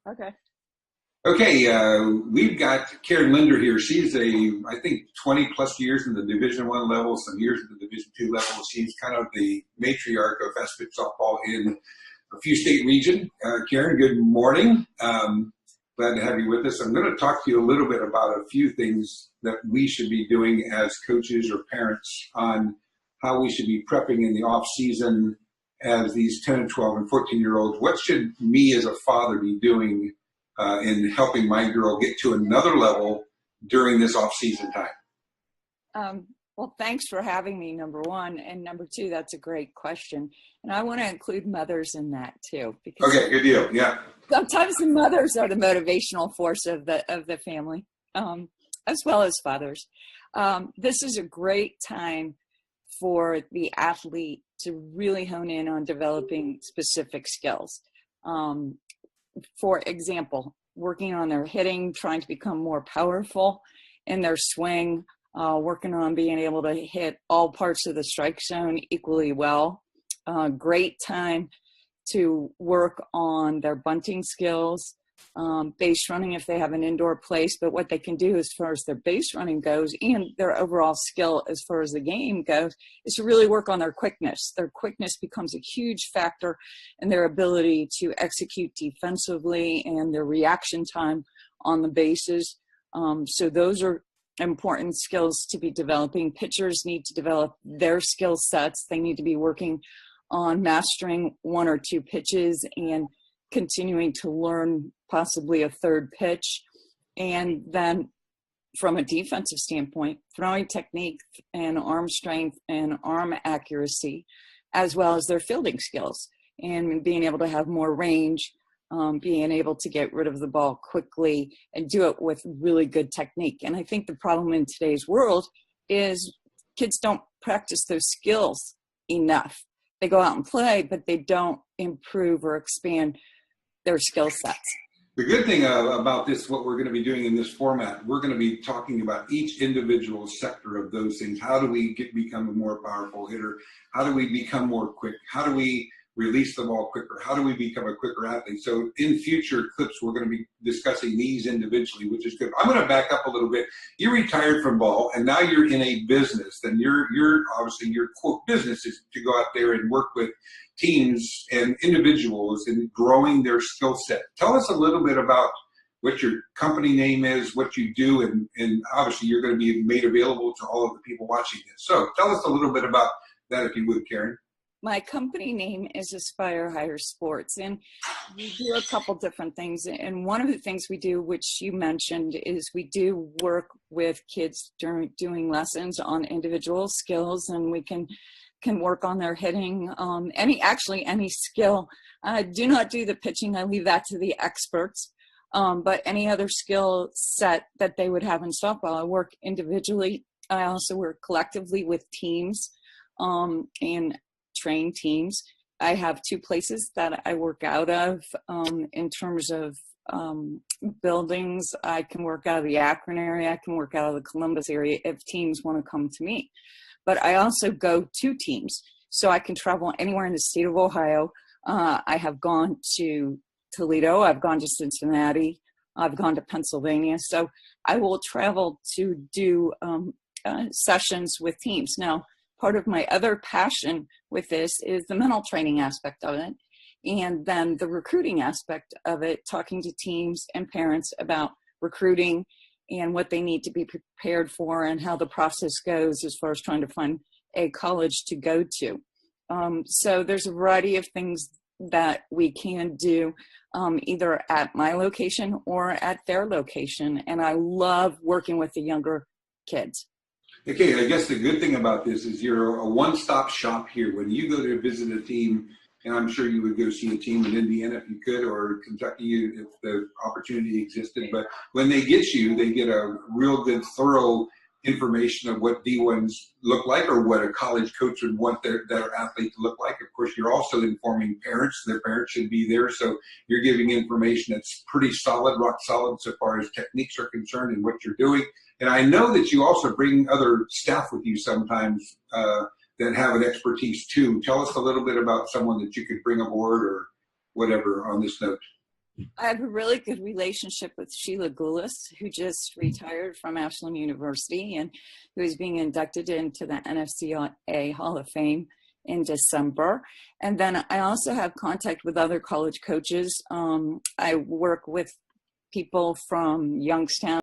Okay. Okay, we've got Karen Lindor here. She's I think, 20 plus years in the Division I level, some years at the Division II level. She's kind of the matriarch of fast pitch softball in a few state region. Karen, good morning. Glad to have you with us. I'm going to talk to you a little bit about a few things that we should be doing as coaches or parents on how we should be prepping in the off season as these 10 and 12 and 14-year-olds. What should me as a father be doing in helping my girl get to another level during this off-season time? Well, thanks for having me, number one. And number two, that's a great question. And I want to include mothers in that too. Because okay, good deal. Yeah. Sometimes the mothers are the motivational force of the family, as well as fathers. This is a great time for the athlete to really hone in on developing specific skills. For example, working on their hitting, trying to become more powerful in their swing, working on being able to hit all parts of the strike zone equally well. Great time to work on their bunting skills, base running if they have an indoor place, but what they can do as far as their base running goes and their overall skill as far as the game goes is to really work on their quickness. Their quickness becomes a huge factor in their ability to execute defensively and their reaction time on the bases. So those are important skills to be developing. Pitchers need to develop their skill sets. They need to be working on mastering one or two pitches and continuing to learn possibly a third pitch. And then from a defensive standpoint, throwing technique and arm strength and arm accuracy, as well as their fielding skills and being able to have more range, being able to get rid of the ball quickly and do it with really good technique. And I think the problem in today's world is kids don't practice those skills enough. They go out and play, but they don't improve or expand their skill sets. The good thing about this, what we're going to be doing in this format, we're going to be talking about each individual sector of those things. How do we become a more powerful hitter? How do we become more quick? How do we release the ball quicker? How do we become a quicker athlete? So in future clips, we're going to be discussing these individually, which is good. I'm going to back up a little bit. You retired from ball, and now you're in a business. Then you're obviously your quote business is to go out there and work with teams and individuals in growing their skill set. Tell us a little bit about what your company name is, what you do, and obviously you're going to be made available to all of the people watching this. So tell us a little bit about that, if you would, Karen. My company name is Aspire Higher Sports, and we do a couple different things. And one of the things we do, which you mentioned, is we do work with kids during doing lessons on individual skills, and we can work on their hitting, any skill. I do not do the pitching. I leave that to the experts. But any other skill set that they would have in softball, I work individually. I also work collectively with teams and train teams. I have two places that I work out of in terms of buildings. I can work out of the Akron area. I can work out of the Columbus area if teams want to come to me. But I also go to teams, so I can travel anywhere in the state of Ohio. I have gone to Toledo. I've gone to Cincinnati. I've gone to Pennsylvania. So I will travel to do sessions with teams. Now, part of my other passion with this is the mental training aspect of it, and then the recruiting aspect of it, talking to teams and parents about recruiting and what they need to be prepared for and how the process goes as far as trying to find a college to go to. So there's a variety of things that we can do either at my location or at their location. And I love working with the younger kids. Okay, I guess the good thing about this is you're a one-stop shop here. When you go to visit a team, and I'm sure you would go see a team in Indiana if you could, or Kentucky if the opportunity existed. But when they get you, they get a real good, thorough information of what D1s look like or what a college coach would want their athlete to look like. Of course, you're also informing parents. Their parents should be there. So you're giving information that's pretty solid, rock solid, so far as techniques are concerned and what you're doing. And I know that you also bring other staff with you sometimes that have an expertise too. Tell us a little bit about someone that you could bring aboard or whatever on this note. I have a really good relationship with Sheila Goulis, who just retired from Ashland University and who is being inducted into the NFCA Hall of Fame in December. And then I also have contact with other college coaches. I work with people from Youngstown